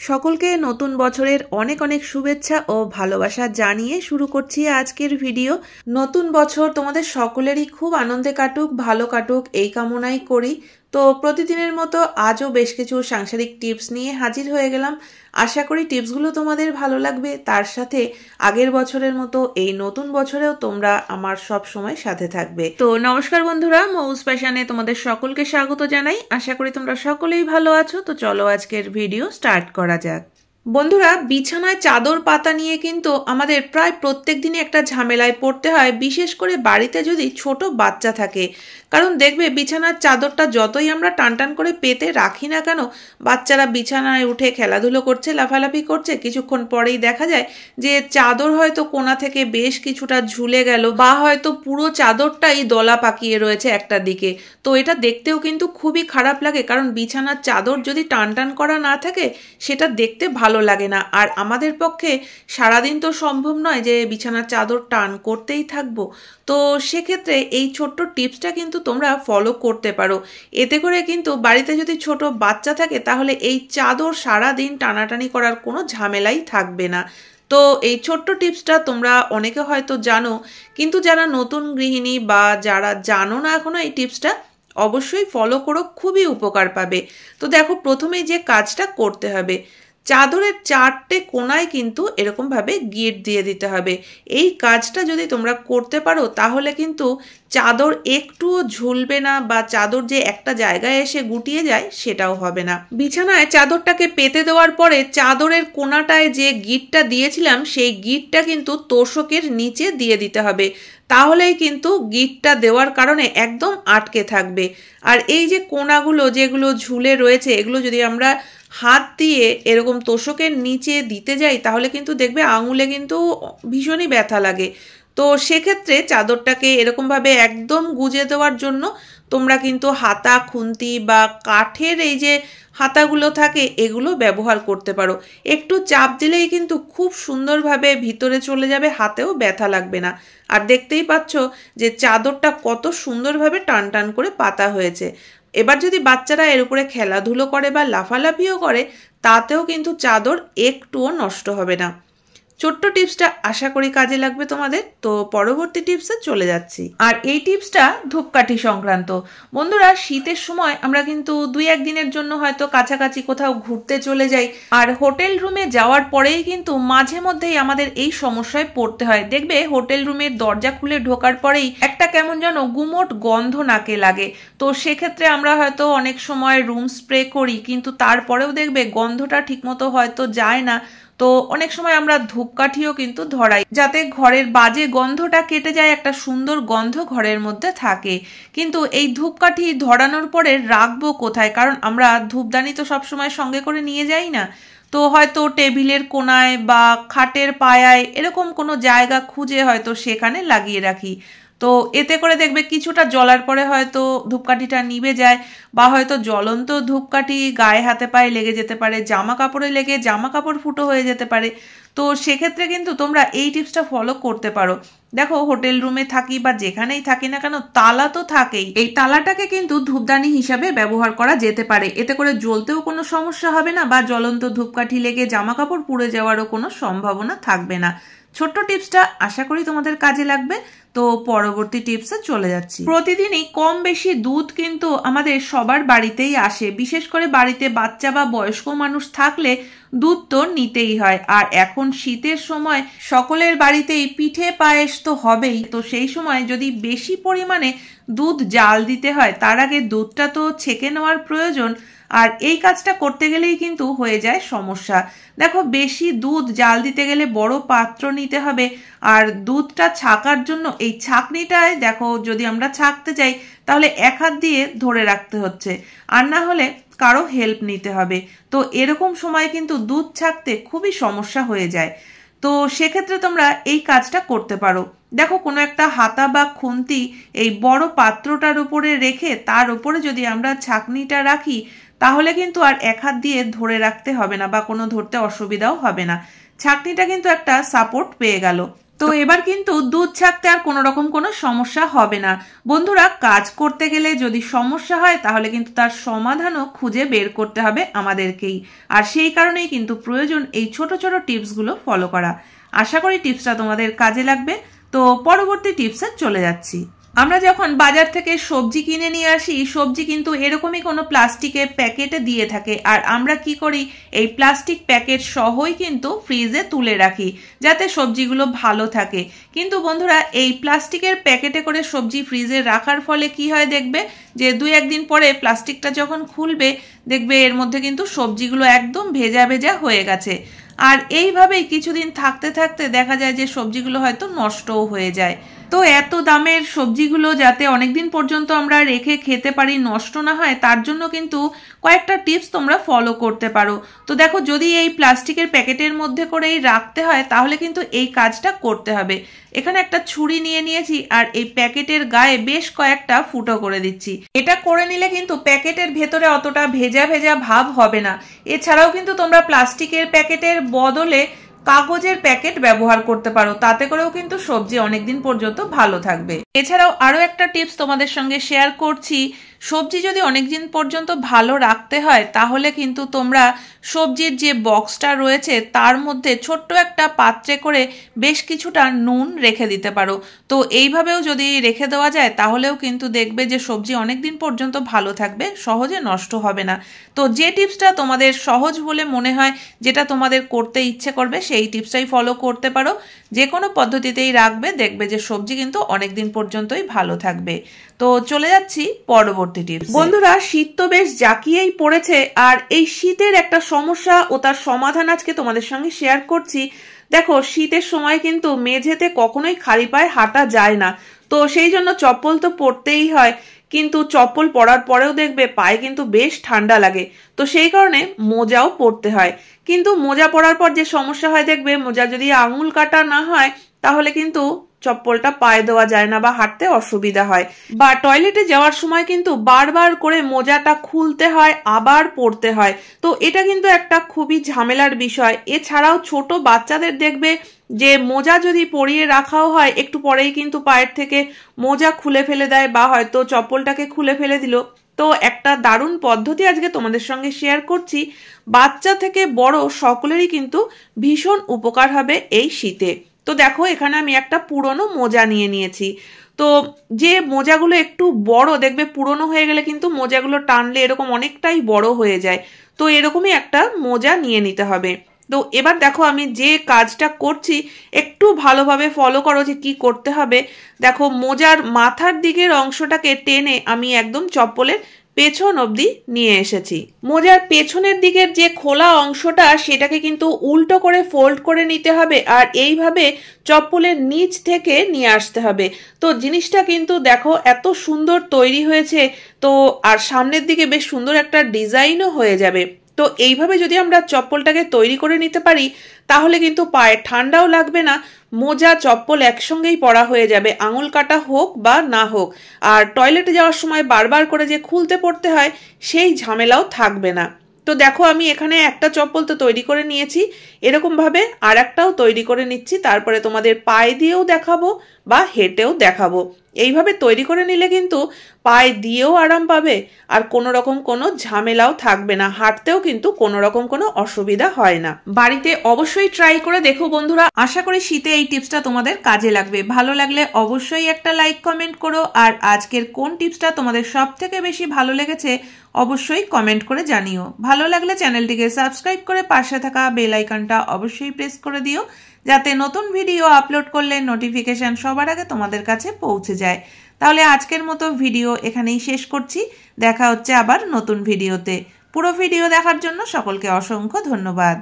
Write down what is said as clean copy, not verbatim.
সকলকে নতুন বছরের অনেক অনেক শুভেচ্ছা ও ভালোবাসা জানিয়ে শুরু করছি আজকের ভিডিও। নতুন বছর তোমাদের সকলেরই খুব আনন্দে কাটুক, ভালো কাটুক এই কামনাই করি। তো প্রতিদিনের মতো আজও বেশ কিছু সাংসারিক টিপস নিয়ে হাজির হয়ে গেলাম। আশা করি টিপসগুলো তোমাদের ভালো লাগবে, তার সাথে আগের বছরের মতো এই নতুন বছরেও তোমরা আমার সব সময় সাথে থাকবে। তো নমস্কার বন্ধুরা, মৌস প্যাশনে তোমাদের সকলকে স্বাগত জানাই। আশা করি তোমরা সকলেই ভালো আছো। তো চলো আজকের ভিডিও স্টার্ট করা যাক। বন্ধুরা, বিছানায় চাদর পাতা নিয়ে কিন্তু আমাদের প্রায় প্রত্যেক দিনই একটা ঝামেলায় পড়তে হয়, বিশেষ করে বাড়িতে যদি ছোট বাচ্চা থাকে। কারণ দেখবে বিছানার চাদরটা যতই আমরা টান করে পেতে রাখি না কেন, বাচ্চারা বিছানায় উঠে খেলাধুলো করছে, লাফালাফি করছে, কিছুক্ষণ পরেই দেখা যায় যে চাদর হয়তো কোণা থেকে বেশ কিছুটা ঝুলে গেল, বা হয়তো পুরো চাদরটাই দলা পাকিয়ে রয়েছে একটা দিকে। তো এটা দেখতেও কিন্তু খুবই খারাপ লাগে, কারণ বিছানার চাদর যদি টান করা না থাকে সেটা দেখতে ভালো লাগে না। আর আমাদের পক্ষে সারাদিন তো সম্ভব নয় যে বিছানার চাদর টান করতেই থাকবো। তো সেক্ষেত্রে এই ছোট্ট টিপসটা কিন্তু তোমরা ফলো করতে পারো। এতে করে কিন্তু বাড়িতে যদি ছোট বাচ্চা থাকে তাহলে এই চাদর সারাদিন টানাটানি করার কোনো ঝামেলাই থাকবে না। তো এই ছোট্ট টিপসটা তোমরা অনেকে হয়তো জানো, কিন্তু যারা নতুন গৃহিণী বা যারা জানো না এখনো এই টিপসটা, অবশ্যই ফলো করো, খুবই উপকার পাবে। তো দেখো, প্রথমেই যে কাজটা করতে হবে, চাদরের চারটে কোণায় কিন্তু এরকমভাবে গিঁট দিয়ে দিতে হবে। এই কাজটা যদি তোমরা করতে পারো তাহলে কিন্তু চাদর একটুও ঝুলবে না, বা চাদর যে একটা জায়গায় এসে গুটিয়ে যায় সেটাও হবে না। বিছানায় চাদরটাকে পেতে দেওয়ার পরে চাদরের কোণাটায় যে গিঁটটা দিয়েছিলাম সেই গিঁটটা কিন্তু তোষকের নিচে দিয়ে দিতে হবে। তাহলেই কিন্তু গিঁটটা দেওয়ার কারণে একদম আটকে থাকবে। আর এই যে কোণাগুলো যেগুলো ঝুলে রয়েছে, এগুলো যদি আমরা হাত দিয়ে এরকম তোষকের নিচে দিতে যাই তাহলে কিন্তু দেখবে আঙুলে কিন্তু ভীষণই ব্যথা লাগে। তো সেক্ষেত্রে চাদরটাকে এরকমভাবে একদম গুজে দেওয়ার জন্য তোমরা কিন্তু হাতা, খুন্তি বা কাঠের এই যে হাতাগুলো থাকে এগুলো ব্যবহার করতে পারো। একটু চাপ দিলেই কিন্তু খুব সুন্দরভাবে ভিতরে চলে যাবে, হাতেও ব্যথা লাগবে না। আর দেখতেই পাচ্ছ যে চাদরটা কত সুন্দরভাবে টান করে পাতা হয়েছে। এবার যদি বাচ্চারা এর উপরে খেলাধুলো করে বা লাফালাফিও করে, তাতেও কিন্তু চাদর একটুও নষ্ট হবে না। ছোট্ট টিপসটা আশা করি কাজে লাগবে তোমাদের। তো পরবর্তী টিপসে চলে যাচ্ছি। আর এই টিপসটা ধূপকাঠি সংক্রান্ত। বন্ধুরা, শীতের সময় আমরা কিন্তু 2-1 দিনের জন্য হয়তো কাছাকাছি কোথাও ঘুরতে চলে যাই, আর হোটেল রুমে যাওয়ার পরেই কিন্তু মাঝে মধ্যেই আমাদের এই সমস্যায় পড়তে হয়। দেখবে হোটেল রুমের দরজা খুলে ঢোকার পরেই একটা কেমন যেন গুমোট গন্ধ নাকে লাগে। তো সেক্ষেত্রে আমরা হয়তো অনেক সময় রুম স্প্রে করি, কিন্তু তারপরেও দেখবে গন্ধটা ঠিকমতো হয়তো যায় না। তো অনেক সময় আমরা ধূপকাঠিও কিন্তু ধরাই, যাতে ঘরের বাজে গন্ধটা কেটে যায়, একটা সুন্দর গন্ধ ঘরের মধ্যে থাকে। কিন্তু এই ধূপকাঠি ধরানোর পরে রাখবো কোথায়? কারণ আমরা ধূপদানি তো সবসময় সঙ্গে করে নিয়ে যাই না। তো হয়তো টেবিলের কোণায় বা খাটের পায়ায় এরকম কোনো জায়গা খুঁজে হয়তো সেখানে লাগিয়ে রাখি। তো এতে করে দেখবে কিছুটা জ্বলার পরে হয়তো ধূপকাঠিটা নিভে যায়, বা হয়তো জ্বলন্ত ধূপকাঠি গায়ে হাতে পায়ে লেগে যেতে পারে, জামা কাপড়ে লেগে জামা কাপড় ফুটো হয়ে যেতে পারে। তো সেক্ষেত্রে কিন্তু তোমরা এই টিপসটা ফলো করতে পারো। দেখো, হোটেল রুমে থাকি বা যেখানেই থাকি না কেন, তালা তো থাকেই। এই তালাটাকে কিন্তু ধূপদানি হিসাবে ব্যবহার করা যেতে পারে। এতে করে জ্বলতেও কোনো সমস্যা হবে না, বা জ্বলন্ত ধূপকাঠি লেগে জামা কাপড় পুড়ে যাওয়ারও কোনো সম্ভাবনা থাকবে না। ছোট্ট টিপসটা আশা করি তোমাদের কাজে লাগবে। তো পরবর্তী টিপসে চলে যাচ্ছি। প্রতিদিনই কম বেশি দুধ কিন্তু আমাদের সবার বাড়িতেই আসে। বিশেষ করে বাড়িতে বাচ্চা বা বয়স্ক মানুষ থাকলে দুধ তো নিতেই হয়। আর এখন শীতের সময় সকলের বাড়িতেই পিঠে পায়েস তো হবেই। তো সেই সময় যদি বেশি পরিমাণে দুধ জাল দিতে হয়, তার আগে দুধটা তো ছেঁকে নেওয়ার প্রয়োজন। আর এই কাজটা করতে গেলেই কিন্তু হয়ে যায় সমস্যা। দেখো, বেশি দুধ জাল দিতে গেলে বড় পাত্র নিতে হবে। আর দুধটা ছাকার জন্য এই ছাঁকনিটায় দেখো, যদি আমরা ছাঁকতে চাই তাহলে এক হাত দিয়ে ধরে রাখতে হচ্ছে, আর না হলে কারো হেল্প নিতে হবে। তো এরকম সময় কিন্তু দুধ ছাঁকতে খুবই সমস্যা হয়ে যায়। তো সেক্ষেত্রে তোমরা এই কাজটা করতে পারো। দেখো, কোনো একটা হাতা বা খুন্তি এই বড় পাত্রটার উপরে রেখে তার উপরে যদি আমরা ছাঁকনিটা রাখি, তাহলে কিন্তু আর এক হাত দিয়ে ধরে রাখতে হবে না, বা কোনো ধরতে অসুবিধাও হবে না। ছাঁকনিটা কিন্তু একটা সাপোর্ট পেয়ে গেল। তো এবার কিন্তু দুধ ছাকতে আর কোনো রকম কোনো সমস্যা হবে না। বন্ধুরা, কাজ করতে গেলে যদি সমস্যা হয় তাহলে কিন্তু তার সমাধানও খুঁজে বের করতে হবে আমাদেরকেই। আর সেই কারণেই কিন্তু প্রয়োজন এই ছোট ছোট টিপসগুলো ফলো করা। আশা করি টিপসটা তোমাদের কাজে লাগবে। তো পরবর্তী টিপসে চলে যাচ্ছি। আমরা যখন বাজার থেকে সবজি কিনে নিয়ে আসি, সবজি কিন্তু এরকমই কোনো প্লাস্টিকের প্যাকেটে দিয়ে থাকে, আর আমরা কি করি, এই প্লাস্টিক প্যাকেট সহই কিন্তু ফ্রিজে তুলে রাখি যাতে সবজিগুলো ভালো থাকে। কিন্তু বন্ধুরা, এই প্লাস্টিকের প্যাকেটে করে সবজি ফ্রিজে রাখার ফলে কি হয় দেখবে যে 2-1 দিন পরে প্লাস্টিকটা যখন খুলবে দেখবে এর মধ্যে কিন্তু সবজিগুলো একদম ভেজা ভেজা হয়ে গেছে। আর এইভাবেই কিছুদিন থাকতে থাকতে দেখা যায় যে সবজিগুলো হয়তো নষ্টও হয়ে যায়। তো এত দামের সবজিগুলো যাতে অনেকদিন পর্যন্ত আমরা রেখে খেতে পারি, নষ্ট না হয়, তার জন্য কিন্তু কয়েকটা টিপস তোমরা ফলো করতে পারো। তো দেখো, যদি এই প্লাস্টিকের প্যাকেটের মধ্যে করেই রাখতে হয় তাহলে কিন্তু এই কাজটা করতে হবে। এখানে একটা ছুরি নিয়ে নিয়েছি আর এই প্যাকেটের গায়ে বেশ কয়েকটা ফুটো করে দিচ্ছি। এটা করে নিলে কিন্তু প্যাকেটের ভেতরে অতটা ভেজা ভেজা ভাব হবে না। এছাড়াও কিন্তু তোমরা প্লাস্টিকের প্যাকেটের বদলে কাগজের প্যাকেট ব্যবহার করতে পারো, তাতে করেও কিন্তু সবজি অনেকদিন পর্যন্ত ভালো থাকবে। এছাড়াও আরো একটা টিপস তোমাদের সঙ্গে শেয়ার করছি। সবজি যদি অনেকদিন পর্যন্ত ভালো রাখতে হয় তাহলে কিন্তু তোমরা সবজির যে বক্সটা রয়েছে তার মধ্যে ছোট্ট একটা পাত্রে করে বেশ কিছুটা নুন রেখে দিতে পারো। তো এইভাবেও যদি রেখে দেওয়া যায় তাহলেও কিন্তু দেখবে যে সবজি অনেকদিন পর্যন্ত ভালো থাকবে, সহজে নষ্ট হবে না। তো যে টিপসটা তোমাদের সহজ বলে মনে হয়, যেটা তোমাদের করতে ইচ্ছে করবে, সেই টিপসটাই ফলো করতে পারো। যে কোনো পদ্ধতিতেই রাখবে, দেখবে যে সবজি কিন্তু অনেকদিন পর্যন্তই ভালো থাকবে। তো চলে যাচ্ছি পরবর্তী টিপস। বন্ধুরা, শীত তো বেশ জাঁকিয়েই পড়েছে, আর এই শীতের একটা সমস্যা ও তার সমাধান আজকে তোমাদের সঙ্গে শেয়ার করছি। দেখো, শীতের সময় কিন্তু মেঝেতে কখনোই খালি পায়ে হাঁটা যায় না, তো সেই জন্য চপ্পল তো পরতেই হয়। কিন্তু চপ্পল পরার পরেও দেখবে পায়ে কিন্তু বেশ ঠান্ডা লাগে, তো সেই কারণে মোজাও পরতে হয়। কিন্তু মোজা পরার পর যে সমস্যা হয় দেখবে, মোজা যদি আঙুল কাটা না হয় তাহলে কিন্তু চপ্পলটা পায়ে দেওয়া যায় না বা হাঁটতে অসুবিধা হয়, বা টয়লেটে যাওয়ার সময় কিন্তু বারবার করে মোজাটা খুলতে হয়, আবার পরতে হয়। তো এটা কিন্তু একটা খুবই ঝামেলার বিষয়। এছাড়াও ছোট বাচ্চাদের দেখবে যে মোজা যদি পরিয়ে রাখাও হয়, একটু পরেই কিন্তু পায়ের থেকে মোজা খুলে ফেলে দেয় বা হয়তো চপ্পলটাকে খুলে ফেলে দিল। তো একটা দারুণ পদ্ধতি আজকে তোমাদের সঙ্গে শেয়ার করছি। বাচ্চা থেকে বড় সকলেরই কিন্তু ভীষণ উপকার হবে এই শীতে। তো দেখো, এখানে আমি একটা পুরনো মোজা নিয়ে নিয়েছি। তো যে মোজাগুলো একটু বড়, দেখবে পুরনো হয়ে গেলে কিন্তু মোজাগুলো টানলে এরকম অনেকটাই বড় হয়ে যায়। তো এরকমই একটা মোজা নিয়ে নিতে হবে। তো এবার দেখো, আমি যে কাজটা করছি একটু ভালোভাবে ফলো করো যে কি করতে হবে। দেখো, মোজার মাথার দিকের অংশটাকে টেনে আমি একদম চপ্পলের পেছন অবধি নিয়ে এসেছি। মোজার পেছনের দিকের যে খোলা অংশটা সেটাকে কিন্তু উল্টো করে ফোল্ড করে নিতে হবে, আর এইভাবে চপ্পলের নিচ থেকে নিয়ে আসতে হবে। তো জিনিসটা কিন্তু দেখো এত সুন্দর তৈরি হয়েছে। তো আর সামনের দিকে বেশ সুন্দর একটা ডিজাইনও হয়ে যাবে। তো এইভাবে যদি আমরা চপ্পলটাকে তৈরি করে নিতে পারি তাহলে কিন্তু পায়ে ঠান্ডাও লাগবে না, মোজা চপ্পল একসঙ্গেই পরা হয়ে যাবে, আঙুল কাটা হোক বা না হোক। আর টয়লেটে যাওয়ার সময় বারবার করে যে খুলতে পড়তে হয় সেই ঝামেলাও থাকবে না। তো দেখো, আমি এখানে একটা চপ্পল তো তৈরি করে নিয়েছি, এরকম ভাবে আর একটাও তৈরি করে নিচ্ছি, তারপরে তোমাদের পায়ে দিয়েও দেখাবো বা হেঁটেও দেখাবো। এইভাবে তৈরি করে নিলে কিন্তু পায়ে দিয়েও আরাম পাবে আর কোনো রকম কোনো ঝামেলাও থাকবে না, হাঁটতেও কিন্তু কোনো রকম কোনো অসুবিধা হয় না। বাড়িতে অবশ্যই ট্রাই করে দেখো বন্ধুরা, আশা করি শীতে এই টিপসটা তোমাদের কাজে লাগবে। ভালো লাগলে অবশ্যই একটা লাইক কমেন্ট করো, আর আজকের কোন টিপসটা তোমাদের সব থেকে বেশি ভালো লেগেছে অবশ্যই কমেন্ট করে জানিও। ভালো লাগলে চ্যানেলটিকে সাবস্ক্রাইব করে পাশে থাকা বেল আইকনটা অবশ্যই প্রেস করে দিও, যাতে নতুন ভিডিও আপলোড করলে নোটিফিকেশন সবার আগে তোমাদের কাছে পৌঁছে যায়। তাহলে আজকের মতো ভিডিও এখানেই শেষ করছি, দেখা হচ্ছে আবার নতুন ভিডিওতে। পুরো ভিডিও দেখার জন্য সকলকে অসংখ্য ধন্যবাদ।